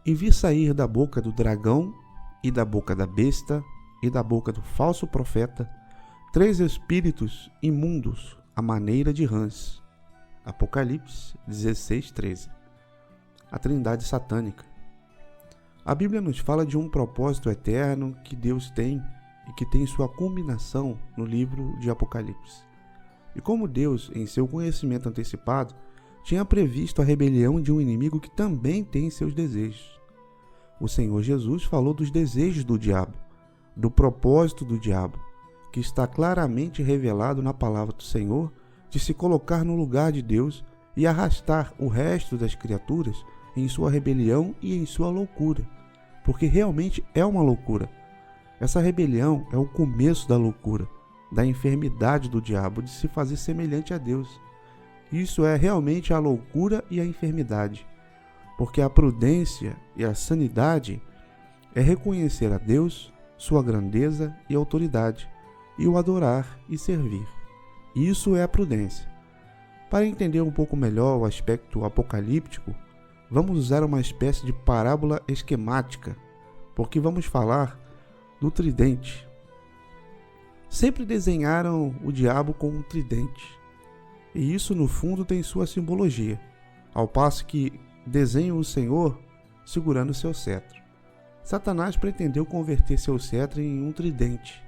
E vi sair da boca do dragão, e da boca da besta, e da boca do falso profeta, 3 espíritos imundos, à maneira de rãs. Apocalipse 16:13. A trindade satânica. A Bíblia nos fala de um propósito eterno que Deus tem e que tem sua culminação no livro de Apocalipse. E como Deus, em seu conhecimento antecipado, tinha previsto a rebelião de um inimigo que também tem seus desejos. O Senhor Jesus falou dos desejos do diabo, do propósito do diabo, que está claramente revelado na palavra do Senhor, de se colocar no lugar de Deus e arrastar o resto das criaturas em sua rebelião e em sua loucura, porque realmente é uma loucura. Essa rebelião é o começo da loucura, da enfermidade do diabo de se fazer semelhante a Deus. Isso é realmente a loucura e a enfermidade, porque a prudência e a sanidade é reconhecer a Deus, sua grandeza e autoridade, e o adorar e servir. Isso é a prudência. Para entender um pouco melhor o aspecto apocalíptico, vamos usar uma espécie de parábola esquemática, porque vamos falar do tridente. Sempre desenharam o diabo com um tridente, e isso no fundo tem sua simbologia, ao passo que desenham o Senhor segurando seu cetro. Satanás pretendeu converter seu cetro em um tridente.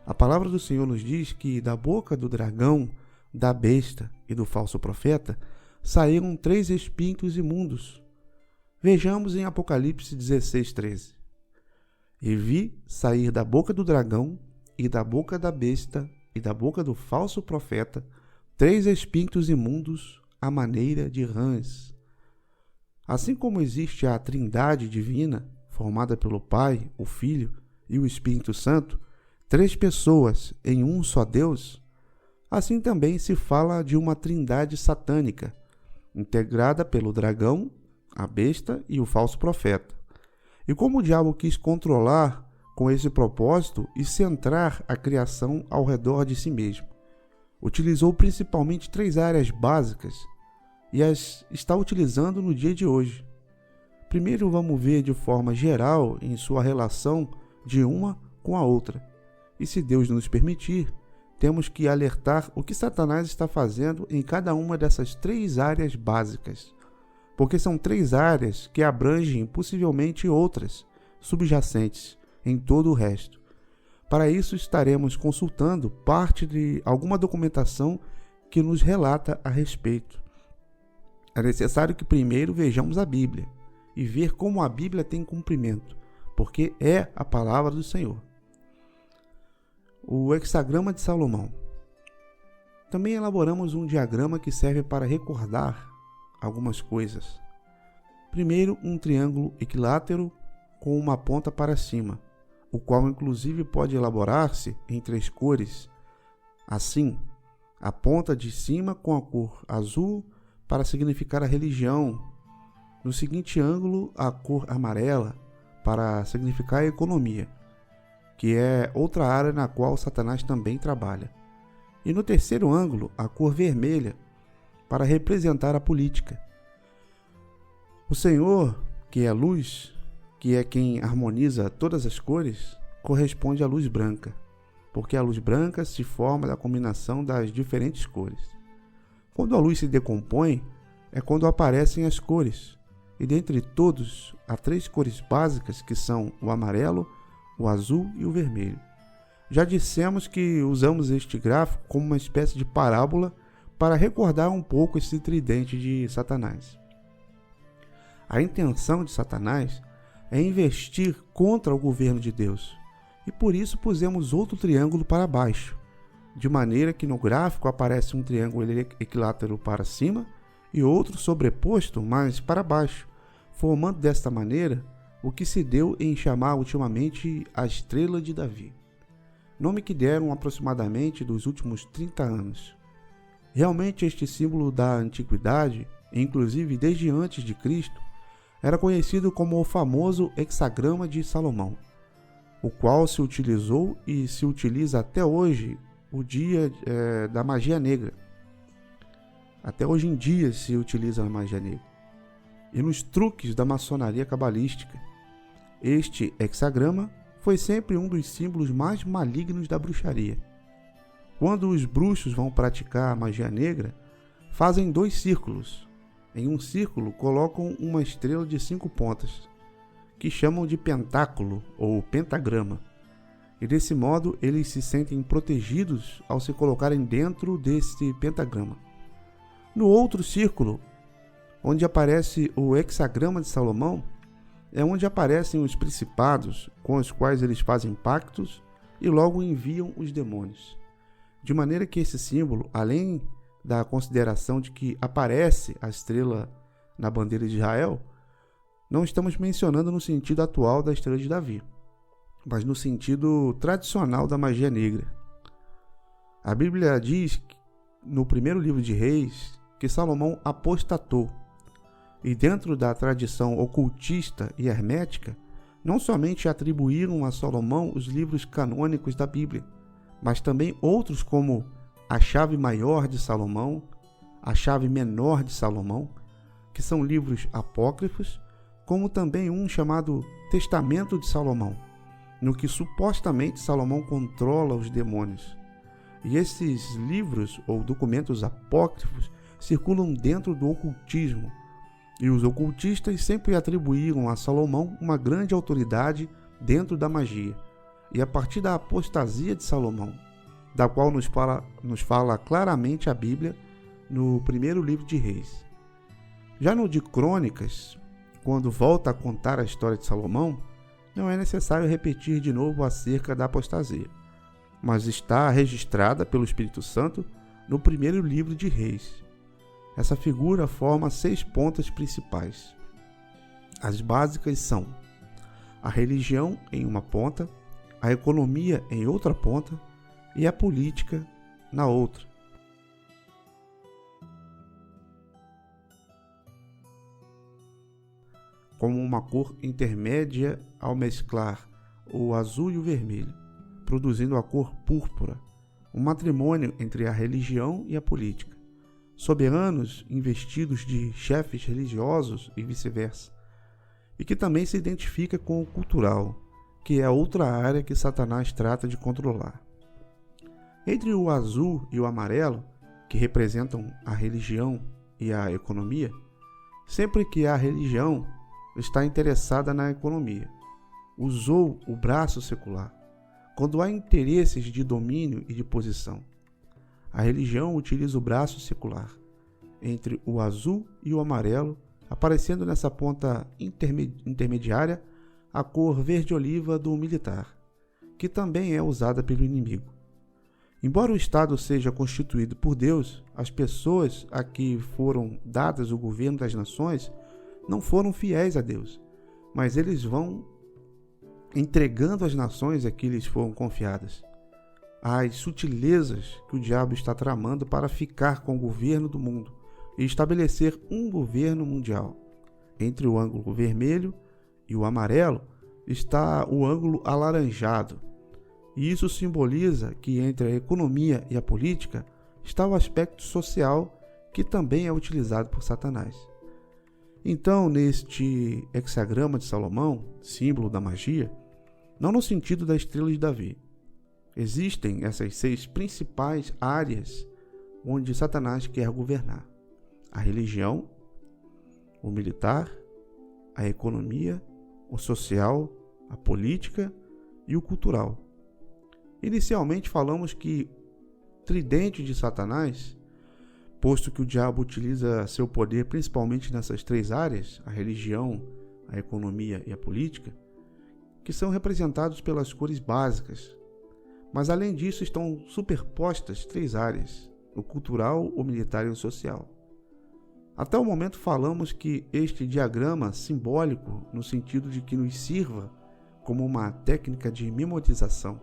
A palavra do Senhor nos diz que da boca do dragão, da besta e do falso profeta saíram 3 espíritos imundos. Vejamos em Apocalipse 16:13. E vi sair da boca do dragão, e da boca da besta, e da boca do falso profeta, 3 espíritos imundos, à maneira de rãs. Assim como existe a Trindade divina, formada pelo Pai, o Filho e o Espírito Santo, 3 pessoas em um só Deus, assim também se fala de uma trindade satânica, integrada pelo dragão, a besta e o falso profeta. E como o diabo quis controlar com esse propósito e centrar a criação ao redor de si mesmo, utilizou principalmente 3 áreas básicas e as está utilizando no dia de hoje. Primeiro vamos ver de forma geral em sua relação de uma com a outra. E se Deus nos permitir, temos que alertar o que Satanás está fazendo em cada uma dessas 3 áreas básicas, porque são 3 áreas que abrangem possivelmente outras subjacentes em todo o resto. Para isso estaremos consultando parte de alguma documentação que nos relata a respeito. É necessário que primeiro vejamos a Bíblia e ver como a Bíblia tem cumprimento, porque é a palavra do Senhor. O hexagrama de Salomão. Também elaboramos um diagrama que serve para recordar algumas coisas. Primeiro, um triângulo equilátero com uma ponta para cima, o qual inclusive pode elaborar-se em 3 cores. Assim, a ponta de cima com a cor azul para significar a religião. No seguinte ângulo, a cor amarela para significar a economia, que é outra área na qual Satanás também trabalha. E no terceiro ângulo, a cor vermelha, para representar a política. O Senhor, que é a luz, que é quem harmoniza todas as cores, corresponde à luz branca, porque a luz branca se forma da combinação das diferentes cores. Quando a luz se decompõe, é quando aparecem as cores, e dentre todos, há 3 cores básicas que são o amarelo, o azul e o vermelho. Já dissemos que usamos este gráfico como uma espécie de parábola para recordar um pouco esse tridente de Satanás. A intenção de Satanás é investir contra o governo de Deus, e por isso pusemos outro triângulo para baixo, de maneira que no gráfico aparece um triângulo equilátero para cima e outro sobreposto, mas para baixo, formando desta maneira o que se deu em chamar ultimamente a Estrela de Davi, nome que deram aproximadamente dos últimos 30 anos. Realmente este símbolo da antiguidade, inclusive desde antes de Cristo, era conhecido como o famoso hexagrama de Salomão, o qual se utilizou e se utiliza até hoje, o dia da magia negra. Até hoje em dia se utiliza a magia negra. e nos truques da maçonaria cabalística. Este hexagrama foi sempre um dos símbolos mais malignos da bruxaria. Quando os bruxos vão praticar a magia negra, fazem 2 círculos. Em um círculo colocam uma estrela de 5 pontas, que chamam de pentáculo ou pentagrama. E desse modo eles se sentem protegidos ao se colocarem dentro desse pentagrama. No outro círculo, onde aparece o hexagrama de Salomão, é onde aparecem os principados com os quais eles fazem pactos e logo enviam os demônios. De maneira que esse símbolo, além da consideração de que aparece a estrela na bandeira de Israel, não estamos mencionando no sentido atual da estrela de Davi, mas no sentido tradicional da magia negra. A Bíblia diz, no primeiro livro de Reis, que Salomão apostatou. E dentro da tradição ocultista e hermética, não somente atribuíram a Salomão os livros canônicos da Bíblia, mas também outros como a Chave Maior de Salomão, a Chave Menor de Salomão, que são livros apócrifos, como também um chamado Testamento de Salomão, no que supostamente Salomão controla os demônios. E esses livros ou documentos apócrifos circulam dentro do ocultismo, e os ocultistas sempre atribuíram a Salomão uma grande autoridade dentro da magia. E a partir da apostasia de Salomão, da qual nos fala claramente a Bíblia no primeiro livro de Reis. Já no de Crônicas, quando volta a contar a história de Salomão, não é necessário repetir de novo acerca da apostasia, mas está registrada pelo Espírito Santo no primeiro livro de Reis. Essa figura forma 6 pontas principais. As básicas são a religião em uma ponta, a economia em outra ponta e a política na outra. Como uma cor intermédia ao mesclar o azul e o vermelho, produzindo a cor púrpura, um matrimônio entre a religião e a política. Soberanos investidos de chefes religiosos e vice-versa, e que também se identifica com o cultural, que é outra área que Satanás trata de controlar. Entre o azul e o amarelo, que representam a religião e a economia, sempre que a religião está interessada na economia, usou o braço secular, quando há interesses de domínio e de posição. A religião utiliza o braço secular, entre o azul e o amarelo, aparecendo nessa ponta intermediária a cor verde-oliva do militar, que também é usada pelo inimigo. Embora o Estado seja constituído por Deus, as pessoas a que foram dadas o governo das nações não foram fiéis a Deus, mas eles vão entregando as nações a que lhes foram confiadas. As sutilezas que o diabo está tramando para ficar com o governo do mundo e estabelecer um governo mundial. Entre o ângulo vermelho e o amarelo está o ângulo alaranjado, e isso simboliza que entre a economia e a política está o aspecto social, que também é utilizado por Satanás. Então, neste hexagrama de Salomão, símbolo da magia, não no sentido da estrela de Davi, existem essas 6 principais áreas onde Satanás quer governar: a religião, o militar, a economia, o social, a política e o cultural. Inicialmente falamos que tridente de Satanás, posto que o diabo utiliza seu poder principalmente nessas 3 áreas, a religião, a economia e a política, que são representados pelas cores básicas. Mas além disso estão superpostas 3 áreas, o cultural, o militar e o social. Até o momento falamos que este diagrama simbólico, no sentido de que nos sirva como uma técnica de memorização,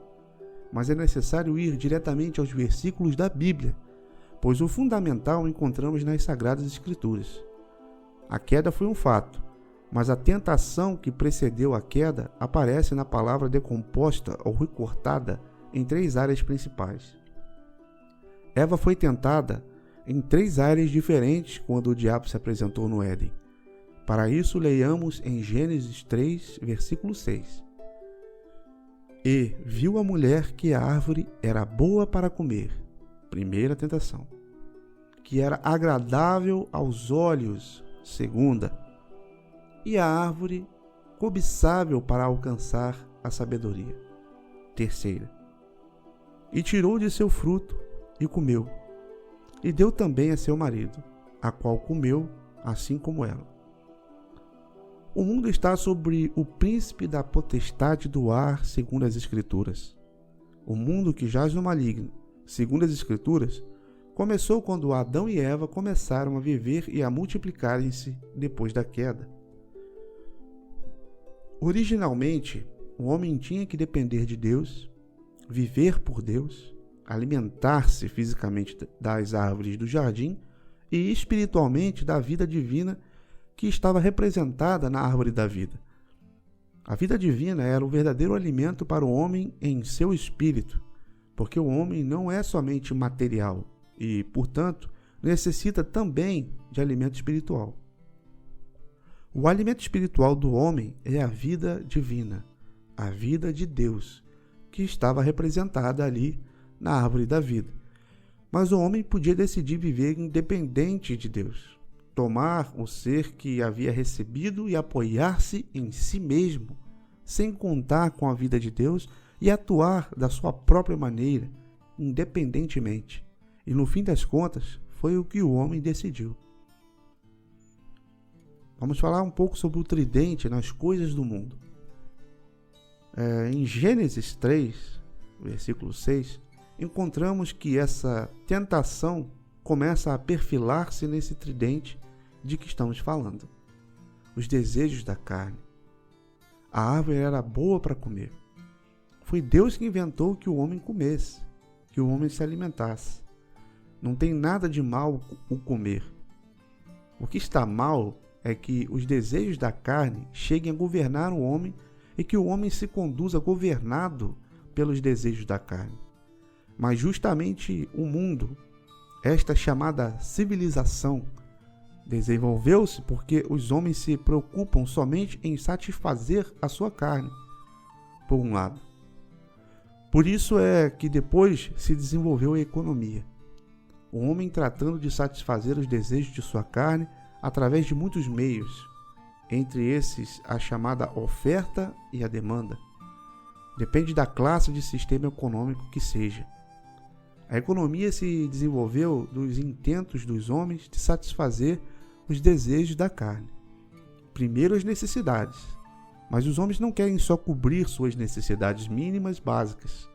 mas é necessário ir diretamente aos versículos da Bíblia, pois o fundamental encontramos nas Sagradas Escrituras. A queda foi um fato, mas a tentação que precedeu a queda aparece na palavra decomposta ou recortada em 3 áreas principais. Eva foi tentada em 3 áreas diferentes quando o diabo se apresentou no Éden. Para isso, leiamos em Gênesis 3, versículo 6. E viu a mulher que a árvore era boa para comer, primeira tentação, que era agradável aos olhos, segunda, e a árvore cobiçável para alcançar a sabedoria, terceira. E tirou de seu fruto e comeu, e deu também a seu marido, a qual comeu, assim como ela. O mundo está sobre o príncipe da potestade do ar, segundo as Escrituras. O mundo que jaz no maligno, segundo as Escrituras, começou quando Adão e Eva começaram a viver e a multiplicarem-se depois da queda. Originalmente, o homem tinha que depender de Deus, viver por Deus, alimentar-se fisicamente das árvores do jardim e espiritualmente da vida divina que estava representada na árvore da vida. A vida divina era o verdadeiro alimento para o homem em seu espírito, porque o homem não é somente material e, portanto, necessita também de alimento espiritual. O alimento espiritual do homem é a vida divina, a vida de Deus, que estava representada ali na árvore da vida. Mas o homem podia decidir viver independente de Deus, tomar o ser que havia recebido e apoiar-se em si mesmo, sem contar com a vida de Deus e atuar da sua própria maneira, independentemente. E no fim das contas, foi o que o homem decidiu. Vamos falar um pouco sobre o tridente nas coisas do mundo. Em Gênesis 3, versículo 6, encontramos que essa tentação começa a perfilar-se nesse tridente de que estamos falando. Os desejos da carne. A árvore era boa para comer. Foi Deus que inventou que o homem comesse, que o homem se alimentasse. Não tem nada de mal o comer. O que está mal é que os desejos da carne cheguem a governar o homem e que o homem se conduza governado pelos desejos da carne. Mas justamente o mundo, esta chamada civilização, desenvolveu-se porque os homens se preocupam somente em satisfazer a sua carne, por um lado. Por isso é que depois se desenvolveu a economia. O homem tratando de satisfazer os desejos de sua carne através de muitos meios, entre esses a chamada oferta e a demanda. Depende da classe de sistema econômico que seja. A economia se desenvolveu dos intentos dos homens de satisfazer os desejos da carne. Primeiro as necessidades, mas os homens não querem só cobrir suas necessidades mínimas básicas,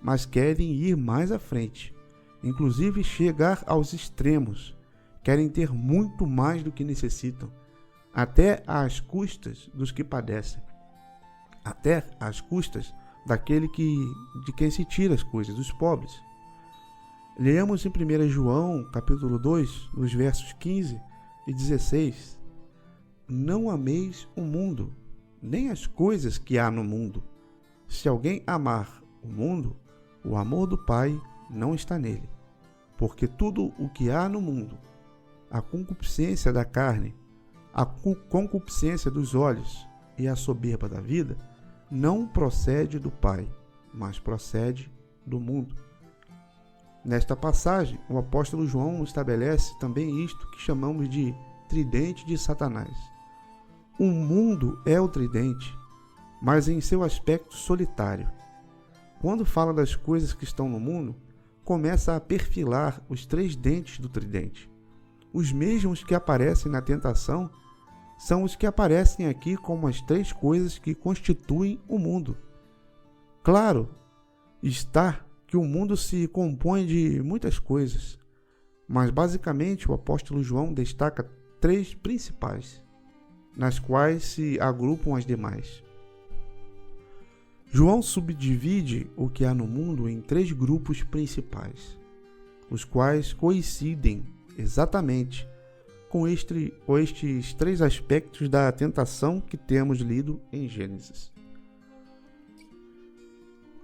mas querem ir mais à frente, inclusive chegar aos extremos, querem ter muito mais do que necessitam, até às custas dos que padecem, até às custas daquele de quem se tira as coisas, dos pobres. Leamos em 1 João, capítulo 2, nos versos 15 e 16. Não ameis o mundo, nem as coisas que há no mundo. Se alguém amar o mundo, o amor do Pai não está nele. Porque tudo o que há no mundo, a concupiscência da carne, a concupiscência dos olhos e a soberba da vida, não procede do Pai, mas procede do mundo. Nesta passagem, o apóstolo João estabelece também isto que chamamos de tridente de Satanás. O mundo é o tridente, mas em seu aspecto solitário. Quando fala das coisas que estão no mundo, começa a perfilar os três dentes do tridente. Os mesmos que aparecem na tentação são os que aparecem aqui como as três coisas que constituem o mundo. Claro está que o mundo se compõe de muitas coisas, mas basicamente o apóstolo João destaca três principais, nas quais se agrupam as demais. João subdivide o que há no mundo em três grupos principais, os quais coincidem exatamente com estes três aspectos da tentação que temos lido em Gênesis.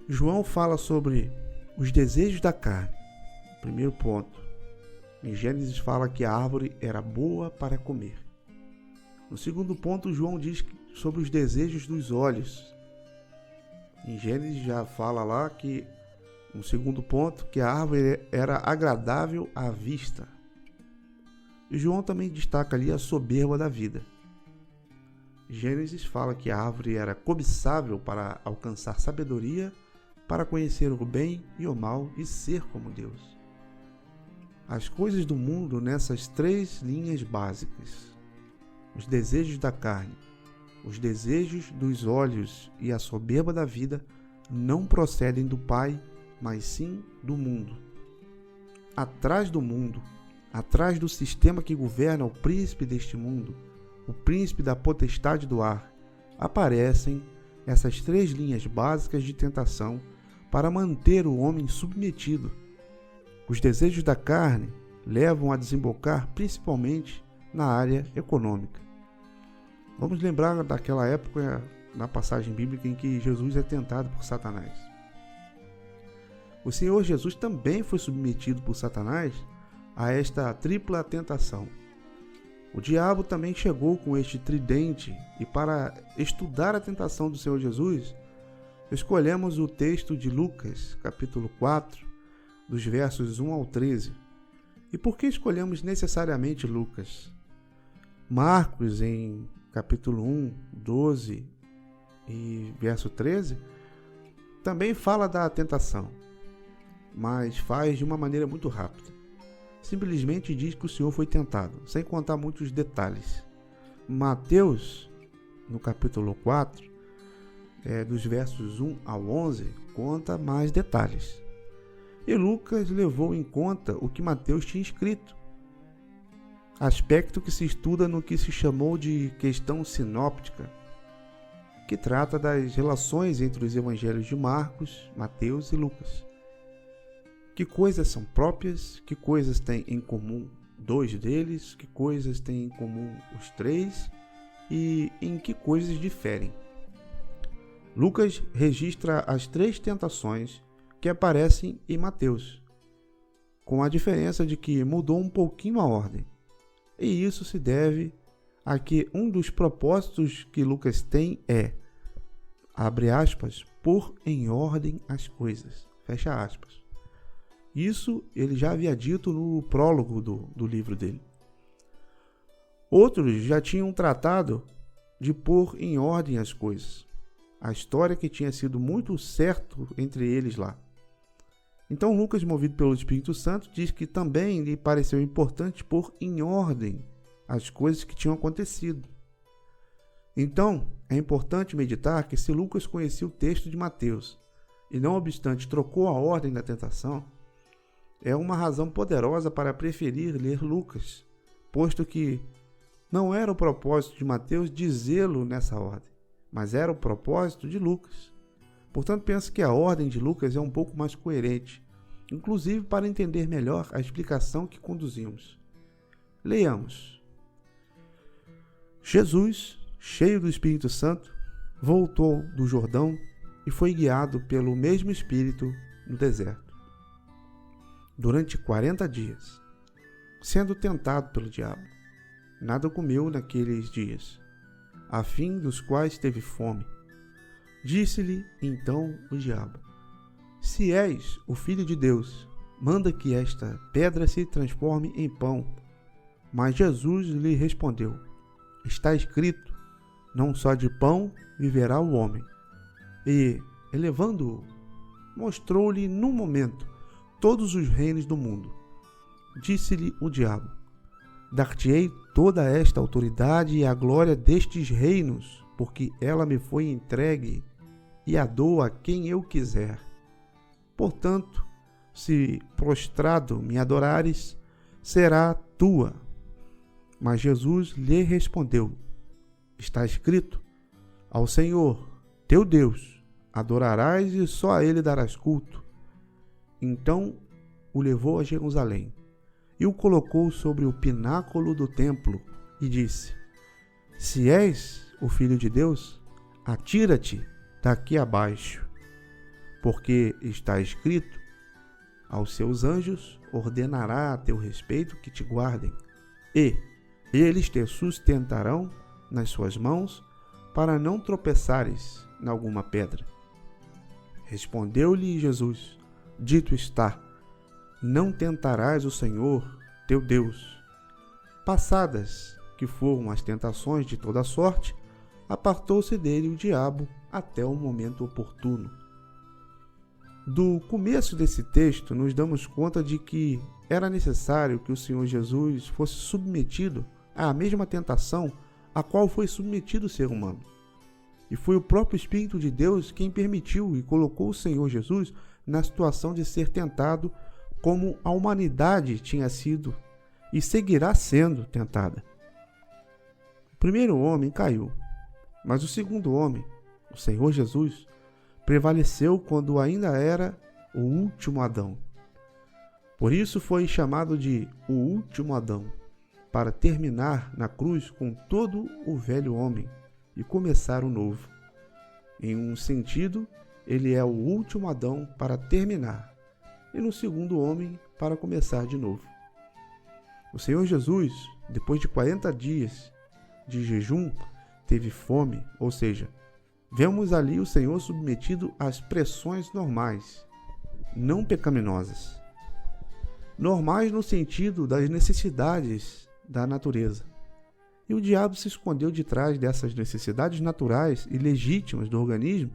João fala sobre os desejos da carne. Primeiro ponto. Em Gênesis fala que a árvore era boa para comer. No segundo ponto, João diz sobre os desejos dos olhos. Em Gênesis já fala lá que, no segundo ponto, que a árvore era agradável à vista. E João também destaca ali a soberba da vida. Gênesis fala que a árvore era cobiçável para alcançar sabedoria, para conhecer o bem e o mal e ser como Deus. As coisas do mundo nessas três linhas básicas: os desejos da carne, os desejos dos olhos e a soberba da vida, não procedem do Pai, mas sim do mundo. Atrás do mundo, atrás do sistema que governa o príncipe deste mundo, o príncipe da potestade do ar, aparecem essas três linhas básicas de tentação para manter o homem submetido. Os desejos da carne levam a desembocar principalmente na área econômica. Vamos lembrar daquela época, na passagem bíblica em que Jesus é tentado por Satanás. O Senhor Jesus também foi submetido por Satanás a esta tripla tentação. O diabo também chegou com este tridente, e para estudar a tentação do Senhor Jesus, escolhemos o texto de Lucas, capítulo 4, dos versos 1 ao 13. E por que escolhemos necessariamente Lucas? Marcos, em capítulo 1, 12 e verso 13, também fala da tentação, mas faz de uma maneira muito rápida. Simplesmente diz que o Senhor foi tentado, sem contar muitos detalhes. Mateus, no capítulo 4, dos versos 1 ao 11, conta mais detalhes. E Lucas levou em conta o que Mateus tinha escrito, aspecto que se estuda no que se chamou de questão sinóptica, que trata das relações entre os evangelhos de Marcos, Mateus e Lucas. Que coisas são próprias, que coisas têm em comum dois deles, que coisas têm em comum os três e em que coisas diferem. Lucas registra as três tentações que aparecem em Mateus, com a diferença de que mudou um pouquinho a ordem. E isso se deve a que um dos propósitos que Lucas tem é, abre aspas, pôr em ordem as coisas, fecha aspas. Isso ele já havia dito no prólogo do livro dele. Outros já tinham tratado de pôr em ordem as coisas. A história que tinha sido muito certo entre eles lá. Então Lucas, movido pelo Espírito Santo, diz que também lhe pareceu importante pôr em ordem as coisas que tinham acontecido. Então, é importante meditar que se Lucas conhecia o texto de Mateus e não obstante trocou a ordem da tentação, é uma razão poderosa para preferir ler Lucas, posto que não era o propósito de Mateus dizê-lo nessa ordem, mas era o propósito de Lucas. Portanto, penso que a ordem de Lucas é um pouco mais coerente, inclusive para entender melhor a explicação que conduzimos. Leiamos. Jesus, cheio do Espírito Santo, voltou do Jordão e foi guiado pelo mesmo Espírito no deserto. Durante 40 dias, sendo tentado pelo diabo, nada comeu naqueles dias, a fim dos quais teve fome. Disse-lhe então o diabo: Se és o Filho de Deus, manda que esta pedra se transforme em pão. Mas Jesus lhe respondeu: Está escrito, não só de pão viverá o homem. E, elevando-o, mostrou-lhe num momento todos os reinos do mundo. Disse-lhe o diabo: Dar-te-ei toda esta autoridade e a glória destes reinos, porque ela me foi entregue e a dou a quem eu quiser. Portanto, se prostrado me adorares, será tua. Mas Jesus lhe respondeu: Está escrito, ao Senhor, teu Deus, adorarás e só a ele darás culto. Então o levou a Jerusalém e o colocou sobre o pináculo do templo e disse: Se és o Filho de Deus, atira-te daqui abaixo, porque está escrito: aos seus anjos ordenará a teu respeito que te guardem, e eles te sustentarão nas suas mãos, para não tropeçares em alguma pedra. Respondeu-lhe Jesus: Dito está, não tentarás o Senhor teu Deus. Passadas que foram as tentações de toda sorte, apartou-se dele o diabo até o momento oportuno. Do começo desse texto, nos damos conta de que era necessário que o Senhor Jesus fosse submetido à mesma tentação a qual foi submetido o ser humano. E foi o próprio Espírito de Deus quem permitiu e colocou o Senhor Jesus na situação de ser tentado como a humanidade tinha sido e seguirá sendo tentada. O primeiro homem caiu, mas o segundo homem, o Senhor Jesus, prevaleceu quando ainda era o último Adão. Por isso foi chamado de o último Adão, para terminar na cruz com todo o velho homem e começar o novo. Em um sentido, ele é o último Adão para terminar, e no segundo homem para começar de novo. O Senhor Jesus, depois de 40 dias de jejum, teve fome, ou seja, vemos ali o Senhor submetido às pressões normais, não pecaminosas. Normais no sentido das necessidades da natureza. E o diabo se escondeu de trás dessas necessidades naturais e legítimas do organismo,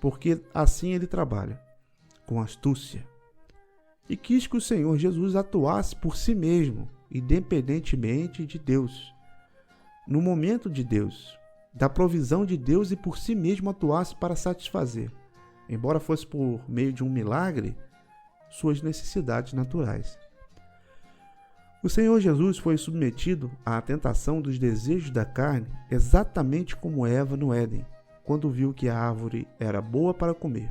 porque assim ele trabalha, com astúcia. E quis que o Senhor Jesus atuasse por si mesmo, independentemente de Deus, no momento de Deus, da provisão de Deus, e por si mesmo atuasse para satisfazer, embora fosse por meio de um milagre, suas necessidades naturais. O Senhor Jesus foi submetido à tentação dos desejos da carne exatamente como Eva no Éden, quando viu que a árvore era boa para comer.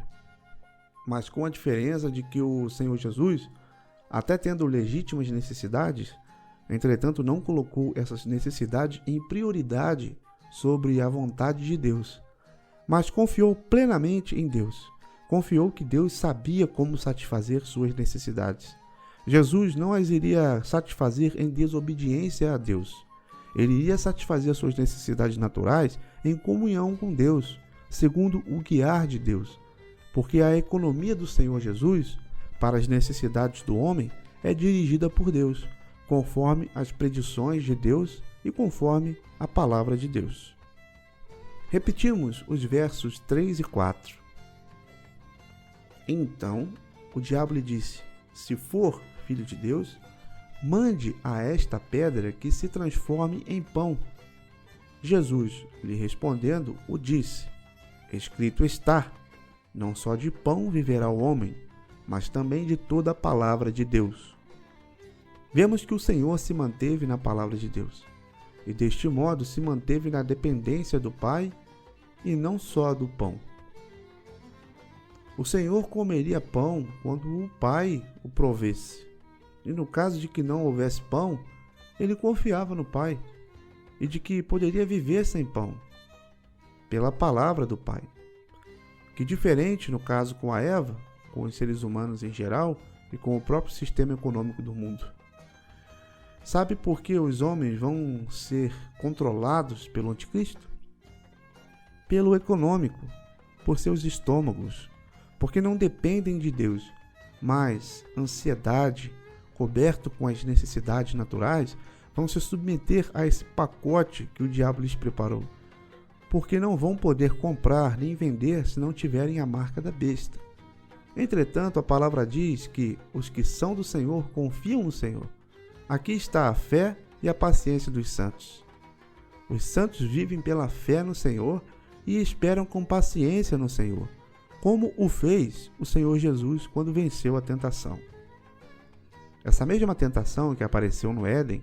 Mas com a diferença de que o Senhor Jesus, até tendo legítimas necessidades, entretanto não colocou essas necessidades em prioridade sobre a vontade de Deus, mas confiou plenamente em Deus. Confiou que Deus sabia como satisfazer suas necessidades. Jesus não as iria satisfazer em desobediência a Deus. Ele iria satisfazer suas necessidades naturais em comunhão com Deus, segundo o guiar de Deus, porque a economia do Senhor Jesus para as necessidades do homem é dirigida por Deus, conforme as predições de Deus e conforme a palavra de Deus. Repetimos os versos 3 e 4. Então o diabo lhe disse: Se for filho de Deus, mande a esta pedra que se transforme em pão. Jesus, lhe respondendo, o disse: Escrito está, não só de pão viverá o homem, mas também de toda a palavra de Deus. Vemos que o Senhor se manteve na palavra de Deus, e deste modo se manteve na dependência do Pai e não só do pão. O Senhor comeria pão quando o Pai o provesse. E no caso de que não houvesse pão, ele confiava no Pai e de que poderia viver sem pão, pela palavra do Pai. Que diferente no caso com a Eva, com os seres humanos em geral e com o próprio sistema econômico do mundo. Sabe por que os homens vão ser controlados pelo anticristo? Pelo econômico, por seus estômagos, porque não dependem de Deus, mas ansiedade, coberto com as necessidades naturais, vão se submeter a esse pacote que o diabo lhes preparou, porque não vão poder comprar nem vender se não tiverem a marca da besta. Entretanto, a palavra diz que os que são do Senhor confiam no Senhor. Aqui está a fé e a paciência dos santos. Os santos vivem pela fé no Senhor e esperam com paciência no Senhor, como o fez o Senhor Jesus quando venceu a tentação. Essa mesma tentação que apareceu no Éden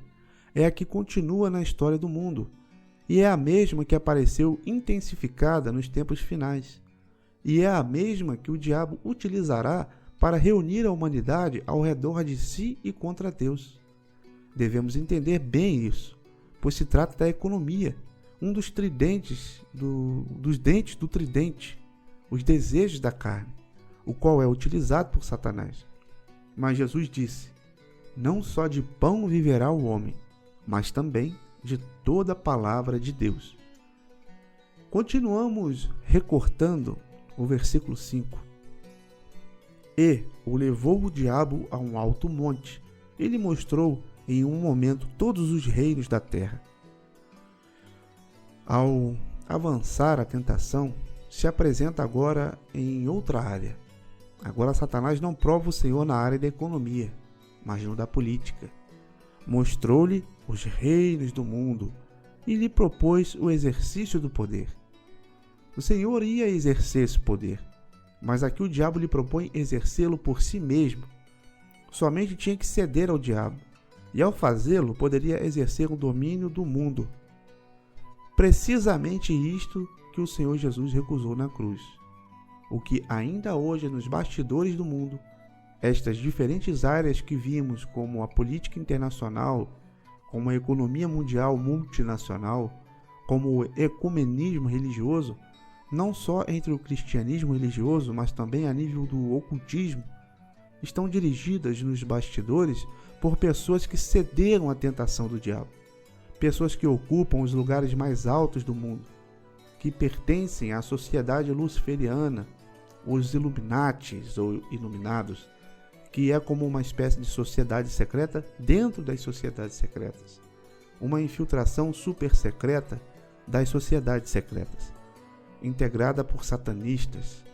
é a que continua na história do mundo, e é a mesma que apareceu intensificada nos tempos finais, e é a mesma que o diabo utilizará para reunir a humanidade ao redor de si e contra Deus. Devemos entender bem isso, pois se trata da economia, um dos tridentes dos dentes do tridente, os desejos da carne, o qual é utilizado por Satanás. Mas Jesus disse: Não só de pão viverá o homem, mas também de toda a palavra de Deus. Continuamos recortando o versículo 5. E o levou o diabo a um alto monte. Ele mostrou em um momento todos os reinos da terra. Ao avançar a tentação, se apresenta agora em outra área. Agora Satanás não prova o Senhor na área da economia, mas no da política. Mostrou-lhe os reinos do mundo e lhe propôs o exercício do poder. O Senhor ia exercer esse poder, mas aqui o diabo lhe propõe exercê-lo por si mesmo. Somente tinha que ceder ao diabo, e ao fazê-lo poderia exercer o domínio do mundo. Precisamente isto que o Senhor Jesus recusou na cruz. O que ainda hoje nos bastidores do mundo, estas diferentes áreas que vimos como a política internacional, como a economia mundial multinacional, como o ecumenismo religioso, não só entre o cristianismo religioso, mas também a nível do ocultismo, estão dirigidas nos bastidores por pessoas que cederam à tentação do diabo, pessoas que ocupam os lugares mais altos do mundo, que pertencem à sociedade luciferiana, os Illuminatis ou Iluminados, que é como uma espécie de sociedade secreta dentro das sociedades secretas, uma infiltração super secreta das sociedades secretas, integrada por satanistas.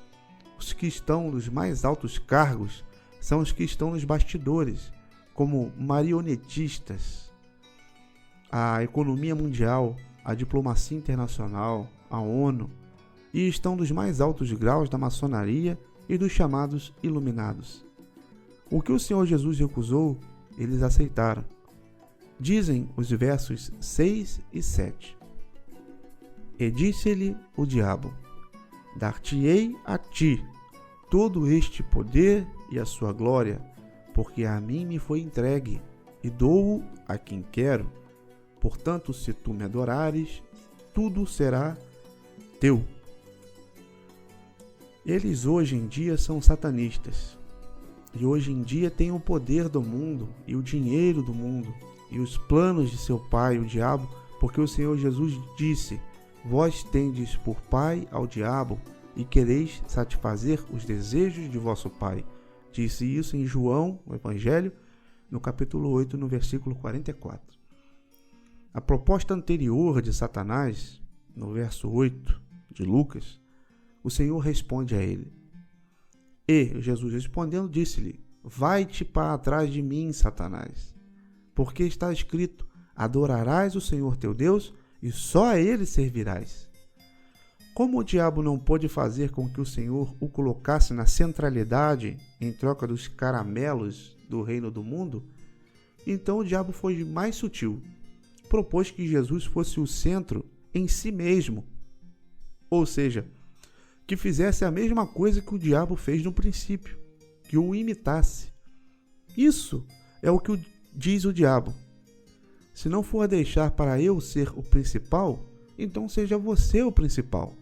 Os que estão nos mais altos cargos são os que estão nos bastidores, como marionetistas. A economia mundial, a diplomacia internacional, a ONU, e estão nos mais altos graus da maçonaria e dos chamados iluminados. O que o Senhor Jesus recusou, eles aceitaram. Dizem os versos 6 e 7. E disse-lhe o diabo: Dar-te-ei a ti todo este poder e a sua glória, porque a mim me foi entregue, e dou-o a quem quero. Portanto, se tu me adorares, tudo será teu. Eles hoje em dia são satanistas, e hoje em dia têm o poder do mundo, e o dinheiro do mundo, e os planos de seu pai, o diabo, porque o Senhor Jesus disse: Vós tendes por pai ao diabo, e quereis satisfazer os desejos de vosso pai. Disse isso em João, o Evangelho, no capítulo 8, no versículo 44. A proposta anterior de Satanás, no verso 8 de Lucas, o Senhor responde a ele. E Jesus respondendo disse-lhe: Vai-te para trás de mim, Satanás, porque está escrito: Adorarás o Senhor teu Deus e só a ele servirás. Como o diabo não pôde fazer com que o Senhor o colocasse na centralidade em troca dos caramelos do reino do mundo, então o diabo foi mais sutil. Propôs que Jesus fosse o centro em si mesmo, ou seja, que fizesse a mesma coisa que o diabo fez no princípio, que o imitasse. Isso é o que diz o diabo. Se não for deixar para eu ser o principal, então seja você o principal.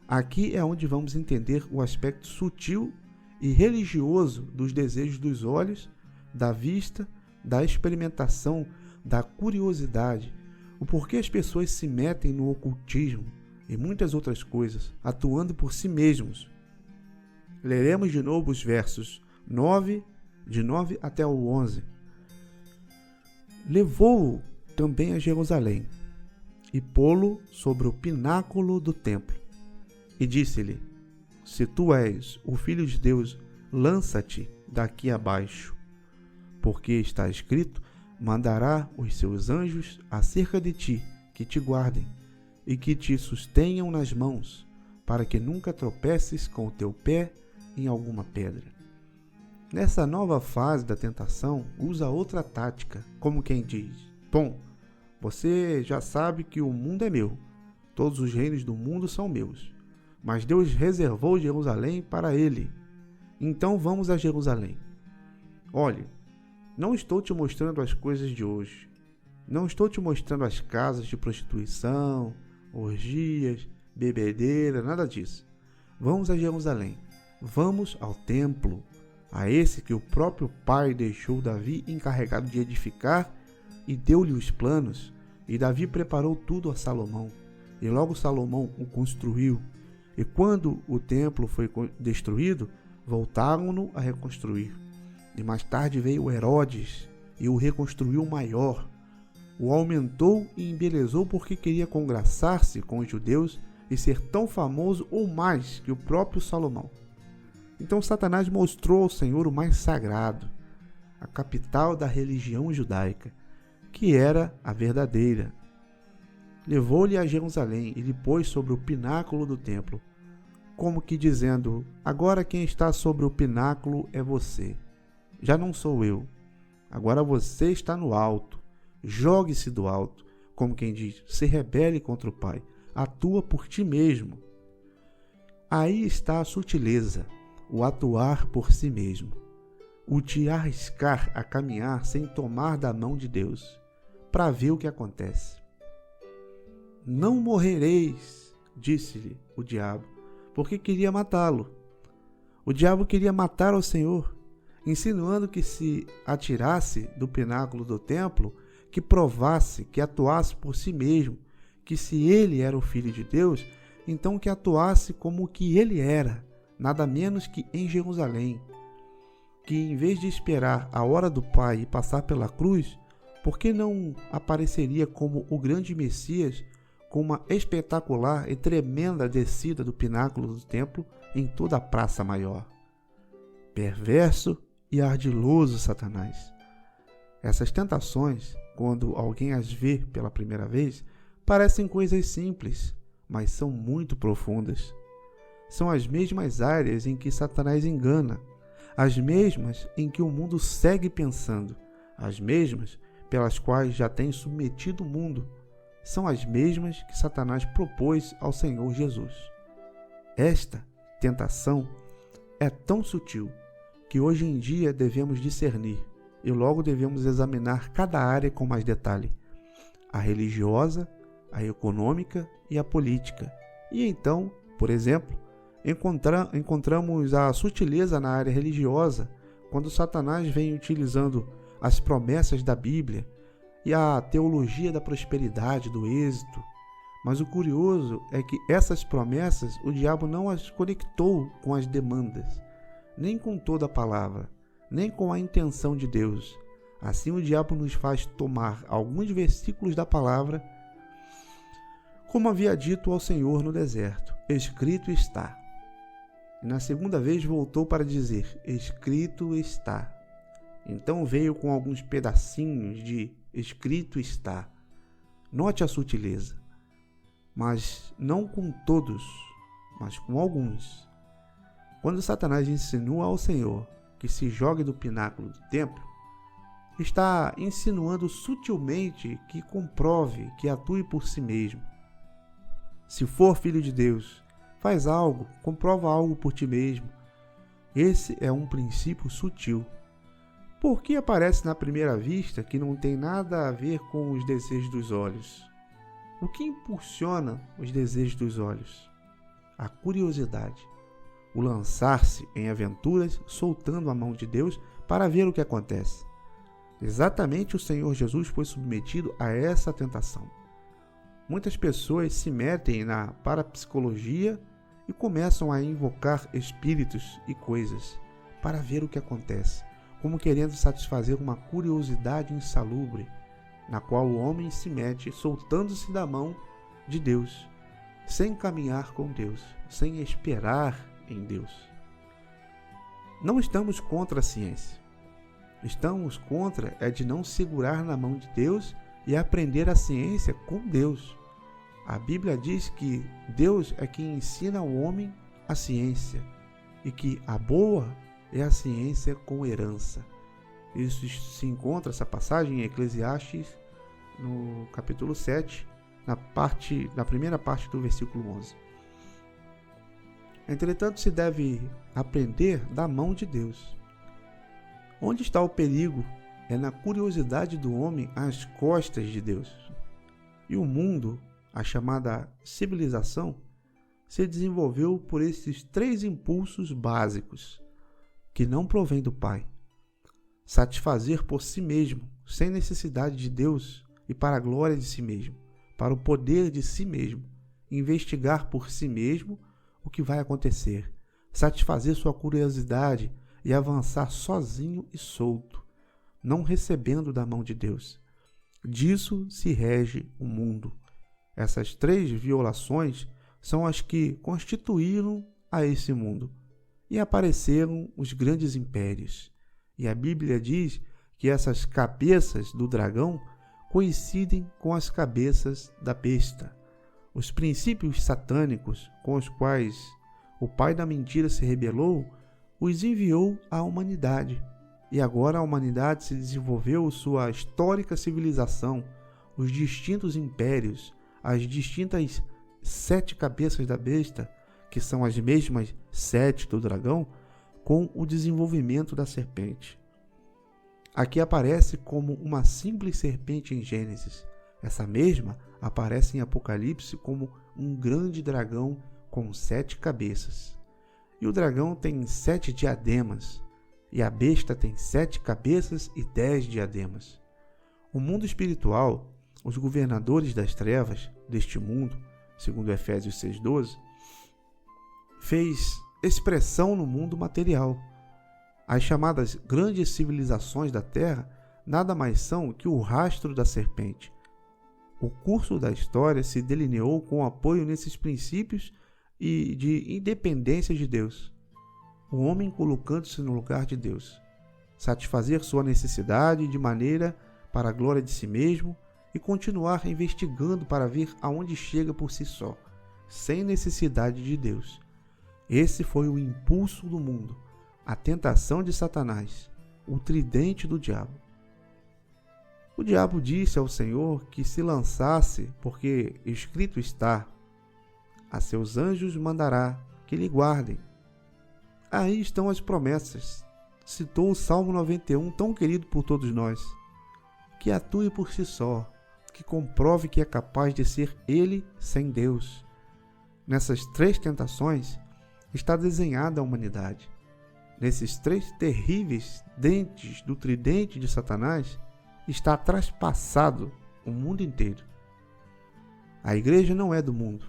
Aqui é onde vamos entender o aspecto sutil e religioso dos desejos dos olhos, da vista, da experimentação, da curiosidade, o porquê as pessoas se metem no ocultismo e muitas outras coisas, atuando por si mesmos. Leremos de novo os versos 9, de 9 até o 11. Levou-o também a Jerusalém, e pô-lo sobre o pináculo do templo, e disse-lhe: Se tu és o Filho de Deus, lança-te daqui abaixo, porque está escrito: Mandará os seus anjos acerca de ti, que te guardem, e que te sustenham nas mãos, para que nunca tropeces com o teu pé em alguma pedra. Nessa nova fase da tentação, usa outra tática, como quem diz: Bom, você já sabe que o mundo é meu, todos os reinos do mundo são meus, mas Deus reservou Jerusalém para ele. Então vamos a Jerusalém. Olhe, não estou te mostrando as coisas de hoje. Não estou te mostrando as casas de prostituição, orgias, bebedeira, nada disso. Vamos a Jerusalém. Vamos ao templo, a esse que o próprio pai deixou Davi encarregado de edificar e deu-lhe os planos E Davi preparou tudo a Salomão, e logo Salomão o construiu. E quando o templo foi destruído, voltaram-no a reconstruir. E mais tarde veio Herodes e o reconstruiu maior. O aumentou e embelezou porque queria congraçar-se com os judeus e ser tão famoso ou mais que o próprio Salomão. Então Satanás mostrou ao Senhor o mais sagrado, a capital da religião judaica, que era a verdadeira. Levou-lhe a Jerusalém e lhe pôs sobre o pináculo do templo, como que dizendo: agora quem está sobre o pináculo é você, já não sou eu. Agora você está no alto, jogue-se do alto, como quem diz: se rebele contra o Pai, atua por ti mesmo. Aí está a sutileza, o atuar por si mesmo, o te arriscar a caminhar sem tomar da mão de Deus, para ver o que acontece. Não morrereis, disse-lhe o diabo, porque queria matá-lo. O diabo queria matar o Senhor, insinuando que se atirasse do pináculo do templo, que provasse, que atuasse por si mesmo, que se ele era o Filho de Deus, então que atuasse como o que ele era, nada menos que em Jerusalém, que em vez de esperar a hora do Pai e passar pela cruz, por que não apareceria como o grande Messias, com uma espetacular e tremenda descida do pináculo do templo em toda a praça maior? Perverso e ardiloso Satanás. Essas tentações, quando alguém as vê pela primeira vez, parecem coisas simples, mas são muito profundas. São as mesmas áreas em que Satanás engana, as mesmas em que o mundo segue pensando, as mesmas pelas quais já tem submetido o mundo, são as mesmas que Satanás propôs ao Senhor Jesus. Esta tentação é tão sutil que hoje em dia devemos discernir e logo devemos examinar cada área com mais detalhe: a religiosa, a econômica e a política. E então, por exemplo, encontramos a sutileza na área religiosa, quando Satanás vem utilizando as promessas da Bíblia e a teologia da prosperidade, do êxito. Mas o curioso é que essas promessas o diabo não as conectou com as demandas, nem com toda a palavra, nem com a intenção de Deus. Assim o diabo nos faz tomar alguns versículos da palavra, como havia dito ao Senhor no deserto: escrito está. E na segunda vez voltou para dizer: escrito está. Então veio com alguns pedacinhos de escrito está. Note a sutileza. Mas não com todos, mas com alguns. Quando Satanás insinua ao Senhor que se jogue do pináculo do templo, está insinuando sutilmente que comprove, que atue por si mesmo. Se for filho de Deus, faz algo, comprova algo por ti mesmo. Esse é um princípio sutil. Por que aparece na primeira vista que não tem nada a ver com os desejos dos olhos? O que impulsiona os desejos dos olhos? A curiosidade, o lançar-se em aventuras soltando a mão de Deus para ver o que acontece. Exatamente o Senhor Jesus foi submetido a essa tentação. Muitas pessoas se metem na parapsicologia e começam a invocar espíritos e coisas para ver o que acontece, como querendo satisfazer uma curiosidade insalubre, na qual o homem se mete soltando-se da mão de Deus, sem caminhar com Deus, sem esperar em Deus. Não estamos contra a ciência. Estamos contra é de não segurar na mão de Deus e aprender a ciência com Deus. A Bíblia diz que Deus é quem ensina ao homem a ciência e que a boa é a ciência com herança. Isso se encontra, essa passagem, em Eclesiastes, no capítulo 7, na primeira parte do versículo 11. Entretanto, se deve aprender da mão de Deus. Onde está o perigo? É na curiosidade do homem às costas de Deus. E o mundo, a chamada civilização, se desenvolveu por esses 3 impulsos básicos, que não provém do Pai. Satisfazer por si mesmo, sem necessidade de Deus, e para a glória de si mesmo, para o poder de si mesmo, investigar por si mesmo o que vai acontecer, satisfazer sua curiosidade e avançar sozinho e solto, não recebendo da mão de Deus. Disso se rege o mundo. Essas 3 violações são as que constituíram a esse mundo. E apareceram os grandes impérios. E a Bíblia diz que essas cabeças do dragão coincidem com as cabeças da besta. Os princípios satânicos com os quais o pai da mentira se rebelou, os enviou à humanidade. E agora a humanidade se desenvolveu sua histórica civilização, os distintos impérios, as distintas 7 cabeças da besta, que são as mesmas 7 do dragão, com o desenvolvimento da serpente. Aqui aparece como uma simples serpente em Gênesis. Essa mesma aparece em Apocalipse como um grande dragão com 7 cabeças. E o dragão tem 7 diademas, e a besta tem 7 cabeças e 10 diademas. O mundo espiritual, os governadores das trevas deste mundo, segundo Efésios 6,12, fez expressão no mundo material. As chamadas grandes civilizações da Terra nada mais são que o rastro da serpente. O curso da história se delineou com apoio nesses princípios e de independência de Deus. O homem colocando-se no lugar de Deus, satisfazer sua necessidade de maneira para a glória de si mesmo e continuar investigando para ver aonde chega por si só, sem necessidade de Deus. Esse foi o impulso do mundo, a tentação de Satanás, o tridente do diabo. O diabo disse ao Senhor que se lançasse, porque escrito está: a seus anjos mandará que lhe guardem. Aí estão as promessas. Citou o Salmo 91, tão querido por todos nós. Que atue por si só, que comprove que é capaz de ser ele sem Deus. Nessas 3 tentações está desenhada a humanidade. Nesses 3 terríveis dentes do tridente de Satanás está traspassado o mundo inteiro. A igreja não é do mundo,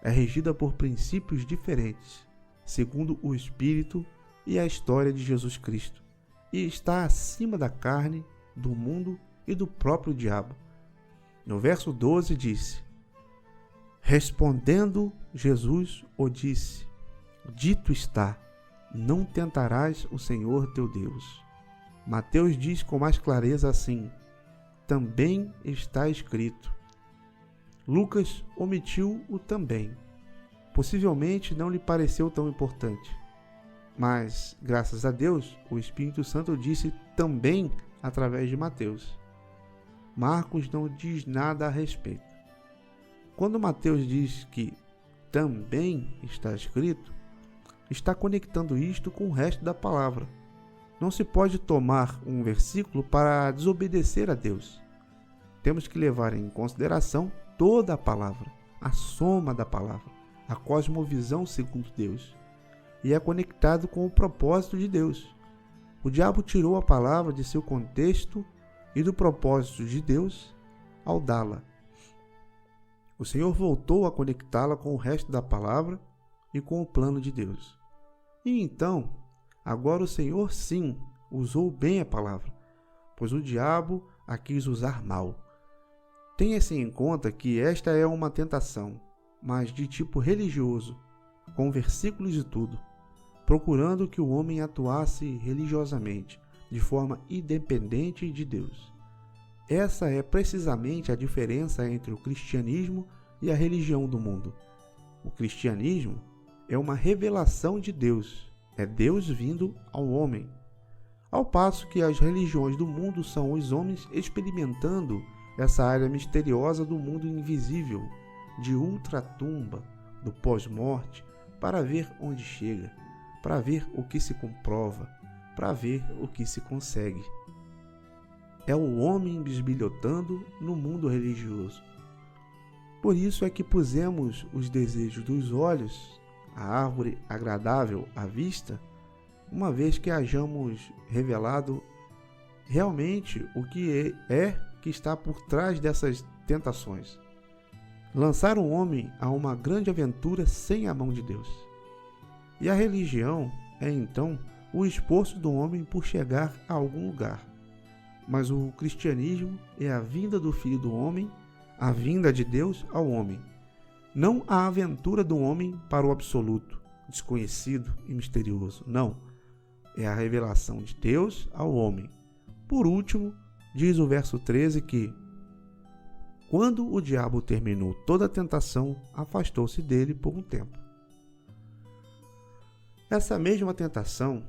é regida por princípios diferentes, segundo o Espírito e a história de Jesus Cristo, e está acima da carne, do mundo e do próprio diabo. No verso 12 disse: respondendo Jesus o disse: dito está, não tentarás o Senhor teu Deus. Mateus diz com mais clareza assim: também está escrito. Lucas omitiu o também. Possivelmente não lhe pareceu tão importante. Mas, graças a Deus, o Espírito Santo disse também através de Mateus. Marcos não diz nada a respeito. Quando Mateus diz que também está escrito, está conectando isto com o resto da palavra. Não se pode tomar um versículo para desobedecer a Deus. Temos que levar em consideração toda a palavra, a soma da palavra, a cosmovisão segundo Deus. E é conectado com o propósito de Deus. O diabo tirou a palavra de seu contexto e do propósito de Deus ao dá-la. O Senhor voltou a conectá-la com o resto da palavra e com o plano de Deus. E então, agora o Senhor sim usou bem a palavra, pois o diabo a quis usar mal. Tenha-se em conta que esta é uma tentação, mas de tipo religioso, com versículos e tudo, procurando que o homem atuasse religiosamente, de forma independente de Deus. Essa é precisamente a diferença entre o cristianismo e a religião do mundo. O cristianismo é uma revelação de Deus, é Deus vindo ao homem, ao passo que as religiões do mundo são os homens experimentando essa área misteriosa do mundo invisível, de ultratumba, do pós-morte, para ver onde chega, para ver o que se comprova, para ver o que se consegue. É o homem bisbilhotando no mundo religioso. Por isso é que pusemos os desejos dos olhos, a árvore agradável à vista, uma vez que hajamos revelado realmente o que é que está por trás dessas tentações. Lançar o homem a uma grande aventura sem a mão de Deus. E a religião é, então, o esforço do homem por chegar a algum lugar. Mas o cristianismo é a vinda do Filho do Homem, a vinda de Deus ao homem. Não a aventura do homem para o absoluto, desconhecido e misterioso. Não. É a revelação de Deus ao homem. Por último, diz o verso 13 que, quando o diabo terminou toda a tentação, afastou-se dele por um tempo. Essa mesma tentação,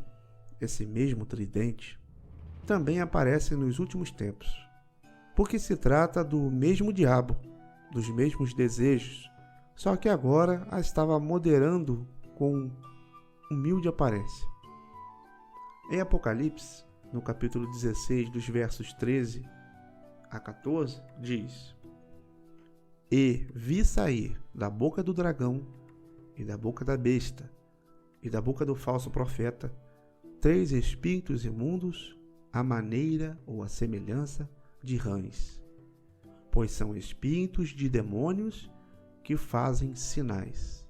esse mesmo tridente, também aparece nos últimos tempos, porque se trata do mesmo diabo, dos mesmos desejos, só que agora a estava moderando com humilde aparência. Em Apocalipse, no capítulo 16, dos versos 13 a 14, diz: E vi sair da boca do dragão, e da boca da besta, e da boca do falso profeta, 3 espíritos imundos, à maneira ou à semelhança de rãs, pois são espíritos de demônios que fazem sinais,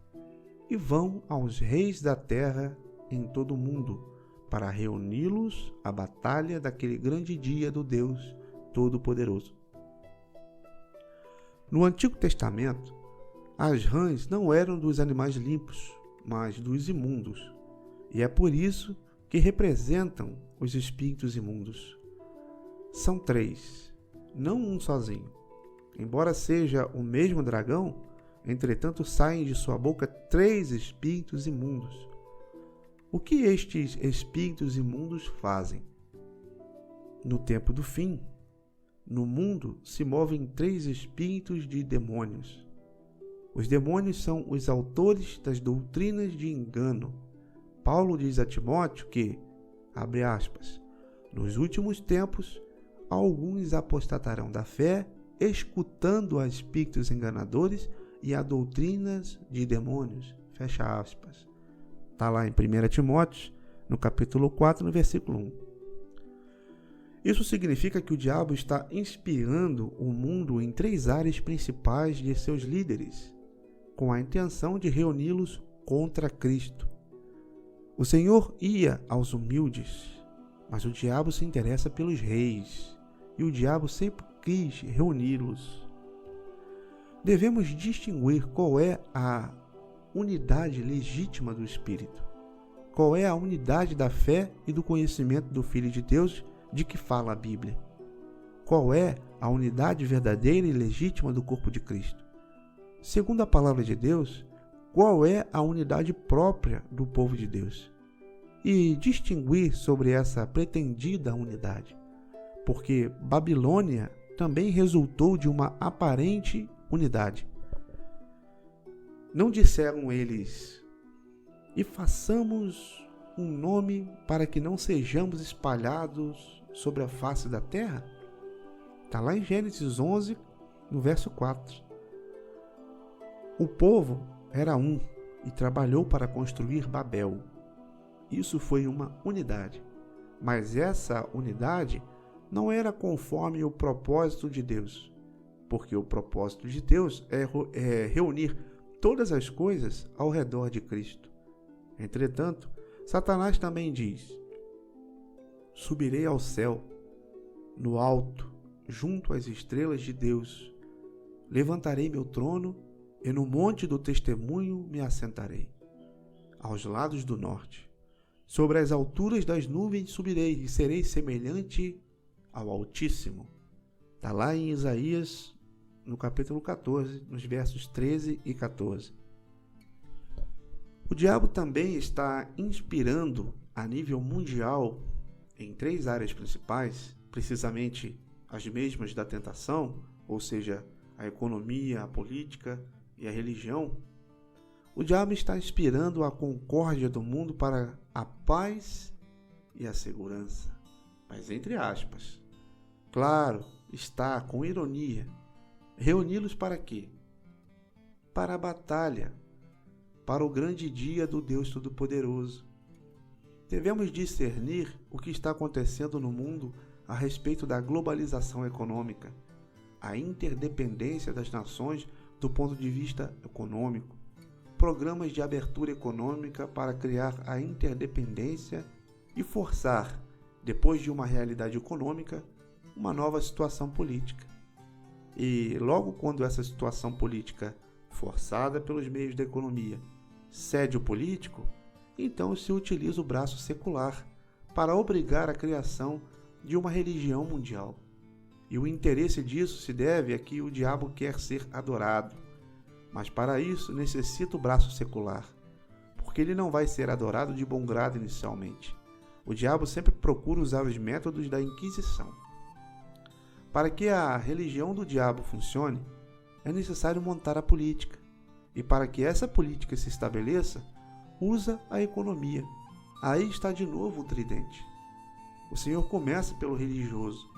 e vão aos reis da terra em todo o mundo, para reuni-los à batalha daquele grande dia do Deus Todo-Poderoso. No Antigo Testamento, as rãs não eram dos animais limpos, mas dos imundos, e é por isso que representam os espíritos imundos. São 3, não um sozinho. Embora seja o mesmo dragão, entretanto saem de sua boca 3 espíritos imundos. O que estes espíritos imundos fazem? No tempo do fim, no mundo se movem 3 espíritos de demônios. Os demônios são os autores das doutrinas de engano. Paulo diz a Timóteo que, abre aspas, nos últimos tempos, alguns apostatarão da fé, escutando a espíritos enganadores e a doutrinas de demônios. Fecha aspas. Está lá em 1 Timóteo, no capítulo 4, no versículo 1. Isso significa que o diabo está inspirando o mundo em 3 áreas principais de seus líderes, com a intenção de reuni-los contra Cristo. O Senhor ia aos humildes, mas o diabo se interessa pelos reis, e o diabo sempre quis reuni-los. Devemos distinguir qual é a unidade legítima do Espírito, qual é a unidade da fé e do conhecimento do Filho de Deus de que fala a Bíblia, qual é a unidade verdadeira e legítima do corpo de Cristo. Segundo a palavra de Deus, qual é a unidade própria do povo de Deus, e distinguir sobre essa pretendida unidade, porque Babilônia também resultou de uma aparente unidade. Não disseram eles: e façamos um nome para que não sejamos espalhados sobre a face da terra? Está lá em Gênesis 11, no verso 4. O povo era um e trabalhou para construir Babel. Isso foi uma unidade, mas essa unidade não era conforme o propósito de Deus, porque o propósito de Deus é reunir todas as coisas ao redor de Cristo. Entretanto, Satanás também diz: subirei ao céu, no alto, junto às estrelas de Deus. Levantarei meu trono e no monte do testemunho me assentarei, aos lados do norte. Sobre as alturas das nuvens subirei e serei semelhante ao Altíssimo. Está lá em Isaías, no capítulo 14, nos versos 13 e 14. O diabo também está inspirando a nível mundial em 3 áreas principais, precisamente as mesmas da tentação, ou seja, a economia, a política e a religião. O diabo está inspirando a concórdia do mundo para a paz e a segurança, mas entre aspas. Claro, está com ironia. Reuni-los para quê? Para a batalha, para o grande dia do Deus Todo-Poderoso. Devemos discernir o que está acontecendo no mundo a respeito da globalização econômica, a interdependência das nações do ponto de vista econômico, programas de abertura econômica para criar a interdependência e forçar, depois de uma realidade econômica, uma nova situação política. E logo quando essa situação política, forçada pelos meios da economia, cede o político, então se utiliza o braço secular para obrigar a criação de uma religião mundial. E o interesse disso se deve a que o diabo quer ser adorado. Mas para isso necessita o braço secular, porque ele não vai ser adorado de bom grado inicialmente. O diabo sempre procura usar os métodos da Inquisição. Para que a religião do diabo funcione, é necessário montar a política. E para que essa política se estabeleça, usa a economia. Aí está de novo o tridente. O Senhor começa pelo religioso,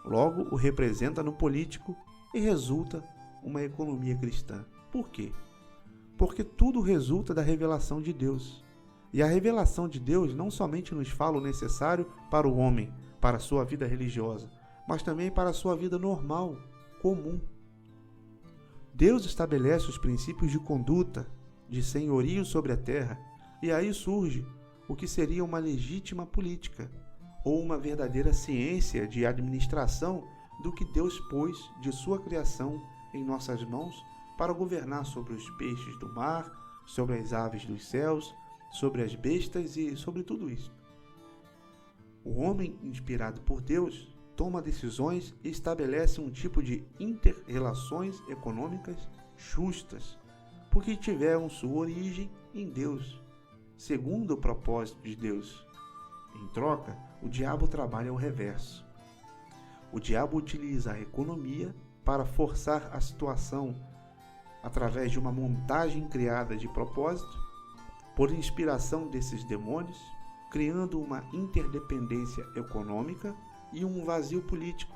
logo o representa no político e resulta uma economia cristã. Por quê? Porque tudo resulta da revelação de Deus. E a revelação de Deus não somente nos fala o necessário para o homem, para a sua vida religiosa, mas também para a sua vida normal, comum. Deus estabelece os princípios de conduta, de senhorio sobre a terra, e aí surge o que seria uma legítima política, ou uma verdadeira ciência de administração do que Deus pôs de sua criação em nossas mãos para governar sobre os peixes do mar, sobre as aves dos céus, sobre as bestas e sobre tudo isso. O homem, inspirado por Deus, toma decisões e estabelece um tipo de inter-relações econômicas justas, porque tiveram sua origem em Deus, segundo o propósito de Deus. Em troca, o diabo trabalha ao reverso. O diabo utiliza a economia para forçar a situação através de uma montagem criada de propósito, por inspiração desses demônios, criando uma interdependência econômica e um vazio político,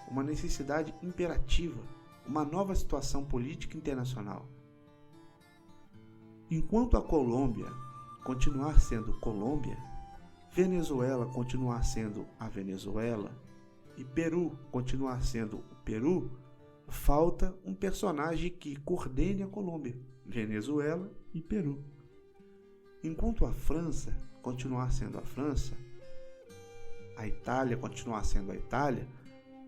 uma necessidade imperativa, uma nova situação política internacional. Enquanto a Colômbia continuar sendo Colômbia, Venezuela continuar sendo a Venezuela e Peru continuar sendo o Peru, falta um personagem que coordene a Colômbia, Venezuela e Peru. Enquanto a França continuar sendo a França, a Itália continuar sendo a Itália,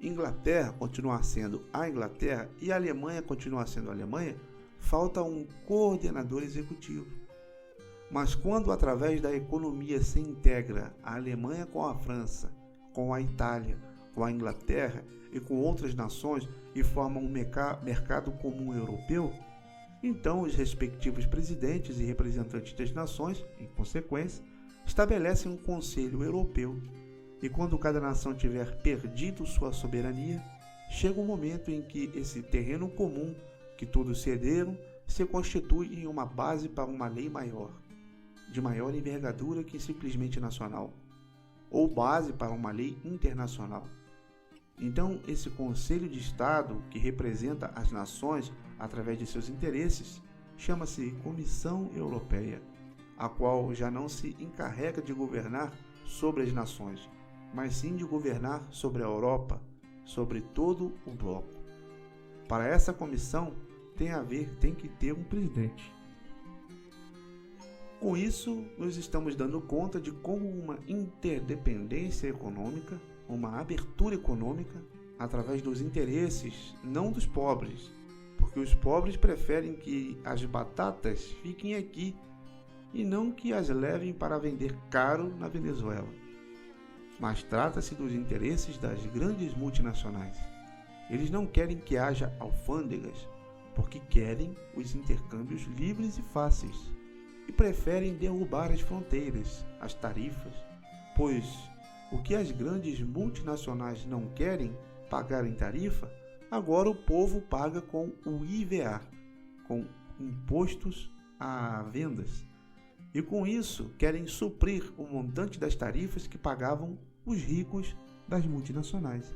Inglaterra continuar sendo a Inglaterra e a Alemanha continuar sendo a Alemanha, falta um coordenador executivo. Mas quando através da economia se integra a Alemanha com a França, com a Itália, com a Inglaterra e com outras nações e forma um mercado comum europeu, então os respectivos presidentes e representantes das nações, em consequência, estabelecem um Conselho Europeu. E quando cada nação tiver perdido sua soberania, chega um momento em que esse terreno comum que todos cederam se constitui em uma base para uma lei maior, de maior envergadura que simplesmente nacional, ou base para uma lei internacional. Então, esse Conselho de Estado, que representa as nações através de seus interesses, chama-se Comissão Europeia, a qual já não se encarrega de governar sobre as nações, mas sim de governar sobre a Europa, sobre todo o bloco. Para essa comissão tem que ter um presidente. Com isso, nós estamos dando conta de como uma interdependência econômica, uma abertura econômica, através dos interesses, não dos pobres, porque os pobres preferem que as batatas fiquem aqui e não que as levem para vender caro na Venezuela. Mas trata-se dos interesses das grandes multinacionais. Eles não querem que haja alfândegas, porque querem os intercâmbios livres e fáceis, e preferem derrubar as fronteiras, as tarifas, pois o que as grandes multinacionais não querem pagar em tarifa, agora o povo paga com o IVA, com impostos a vendas. E com isso querem suprir o montante das tarifas que pagavam os ricos das multinacionais.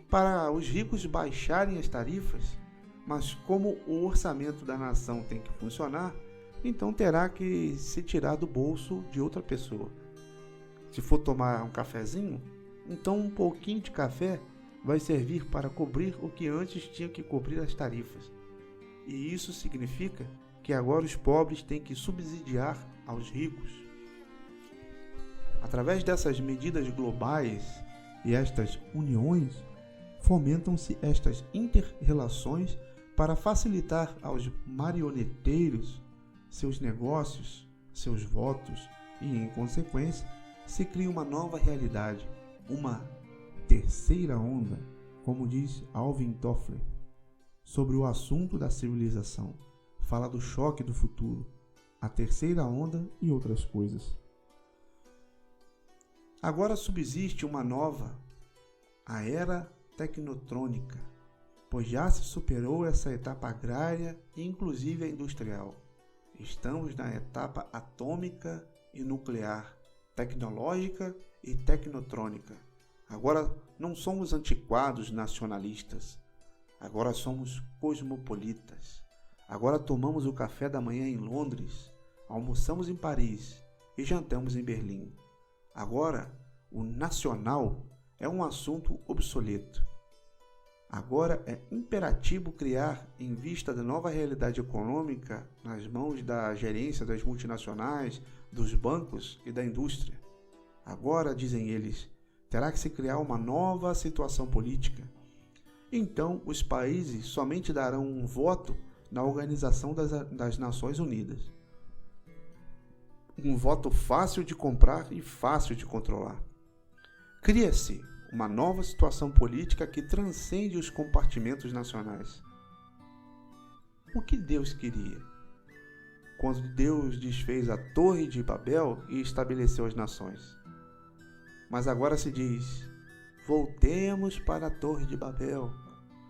Para os ricos baixarem as tarifas, mas como o orçamento da nação tem que funcionar, então terá que se tirar do bolso de outra pessoa. Se for tomar um cafezinho, Então um pouquinho de café vai servir para cobrir o que antes tinha que cobrir as tarifas. E isso significa que agora os pobres têm que subsidiar aos ricos. Através dessas medidas globais e estas uniões, fomentam-se estas inter-relações para facilitar aos marioneteiros seus negócios, seus votos e, em consequência, se cria uma nova realidade, uma terceira onda, como diz Alvin Toffler, sobre o assunto da civilização. Fala do choque do futuro, a terceira onda e outras coisas. Agora subsiste uma nova, a era tecnotrônica, pois já se superou essa etapa agrária e inclusive a industrial. Estamos na etapa atômica e nuclear, tecnológica e tecnotrônica. Agora não somos antiquados nacionalistas, agora somos cosmopolitas. Agora tomamos o café da manhã em Londres, almoçamos em Paris e jantamos em Berlim. Agora, o nacional é um assunto obsoleto. Agora é imperativo criar, em vista da nova realidade econômica, nas mãos da gerência das multinacionais, dos bancos e da indústria. Agora, dizem eles, terá que se criar uma nova situação política. Então, os países somente darão um voto na Organização das Nações Unidas. Um voto fácil de comprar e fácil de controlar. Cria-se uma nova situação política que transcende os compartimentos nacionais. O que Deus queria? Quando Deus desfez a Torre de Babel e estabeleceu as nações. Mas agora se diz, voltemos para a Torre de Babel.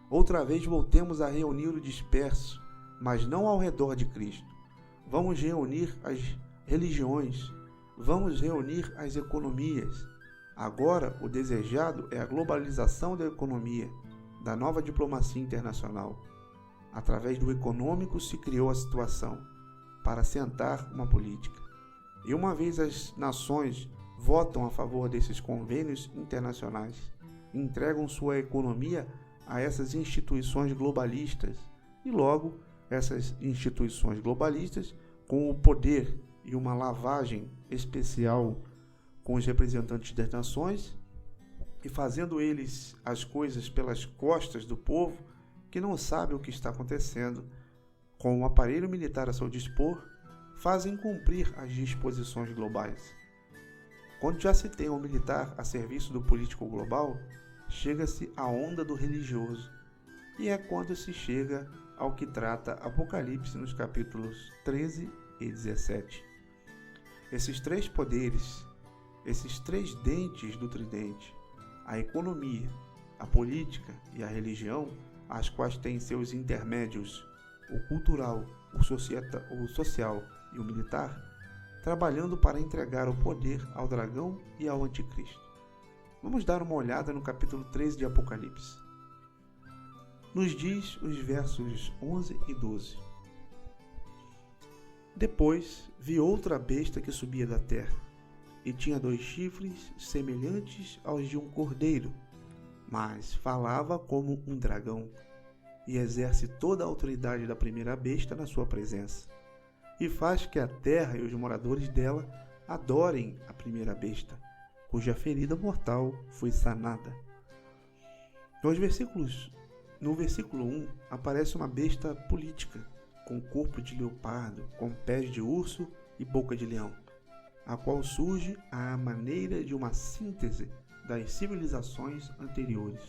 Outra vez voltemos a reunir o disperso, mas não ao redor de Cristo. Vamos reunir as religiões, vamos reunir as economias. Agora, o desejado é a globalização da economia, da nova diplomacia internacional. Através do econômico se criou a situação para assentar uma política. E uma vez as nações votam a favor desses convênios internacionais, entregam sua economia a essas instituições globalistas e logo essas instituições globalistas, com o poder e uma lavagem especial com os representantes das nações e fazendo eles as coisas pelas costas do povo que não sabe o que está acontecendo, com o aparelho militar a seu dispor, fazem cumprir as disposições globais. Quando já se tem um militar a serviço do político global, chega-se à onda do religioso, e é quando se chega ao que trata Apocalipse nos capítulos 13 e 17. Esses três poderes, esses três dentes do tridente, a economia, a política e a religião, as quais têm seus intermédios, o cultural, o social e o militar, trabalhando para entregar o poder ao dragão e ao anticristo. Vamos dar uma olhada no capítulo 13 de Apocalipse. Nos diz os versos 11 e 12. Depois vi outra besta que subia da terra, e tinha 2 chifres semelhantes aos de um cordeiro, mas falava como um dragão, e exerce toda a autoridade da primeira besta na sua presença, e faz que a terra e os moradores dela adorem a primeira besta, cuja ferida mortal foi sanada. No versículo 1 aparece uma besta política, com corpo de leopardo, com pés de urso e boca de leão, a qual surge à maneira de uma síntese das civilizações anteriores,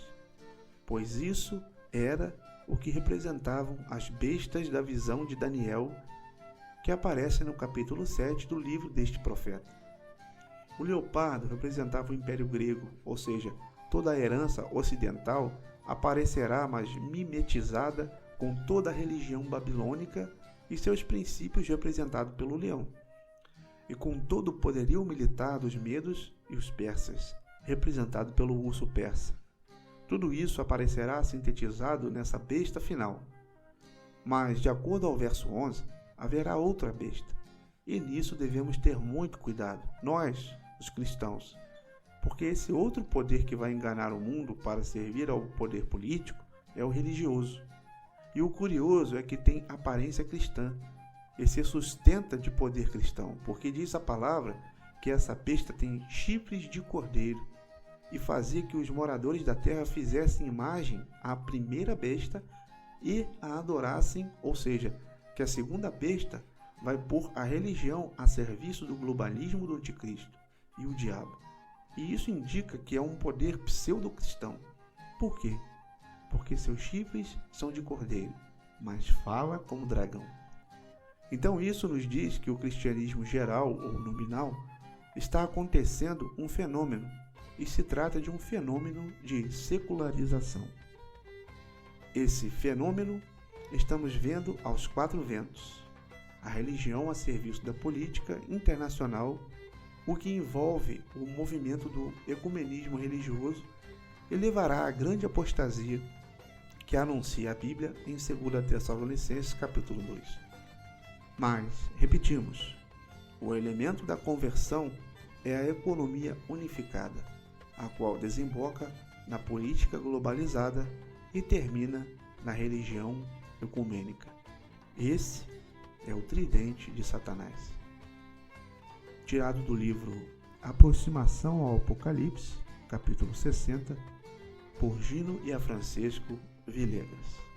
pois isso era o que representavam as bestas da visão de Daniel, que aparece no capítulo 7 do livro deste profeta. O leopardo representava o Império Grego, ou seja, toda a herança ocidental aparecerá, mas mimetizada com toda a religião babilônica e seus princípios representados pelo leão, e com todo o poderio militar dos medos e os persas, representado pelo urso persa. Tudo isso aparecerá sintetizado nessa besta final. Mas, de acordo ao verso 11, haverá outra besta, e nisso devemos ter muito cuidado, nós, os cristãos, Porque esse outro poder que vai enganar o mundo para servir ao poder político é o religioso. E o curioso é que tem aparência cristã e se sustenta de poder cristão, porque diz a palavra que essa besta tem chifres de cordeiro e fazia que os moradores da terra fizessem imagem à primeira besta e a adorassem, ou seja, que a segunda besta vai pôr a religião a serviço do globalismo do anticristo e o diabo. E isso indica que é um poder pseudo-cristão. Por quê? Porque seus chifres são de cordeiro, mas fala como dragão. Então isso nos diz que o cristianismo geral ou nominal está acontecendo um fenômeno, e se trata de um fenômeno de secularização. Esse fenômeno estamos vendo aos quatro ventos, a religião a serviço da política internacional, o que envolve o movimento do ecumenismo religioso e levará à grande apostasia que anuncia a Bíblia em 2 Tessalonicenses capítulo 2. Mas, repetimos, o elemento da conversão é a economia unificada, a qual desemboca na política globalizada e termina na religião ecumênica. Esse é o tridente de Satanás. Tirado do livro Aproximação ao Apocalipse, capítulo 60, por Gino e a Francesco Villegas.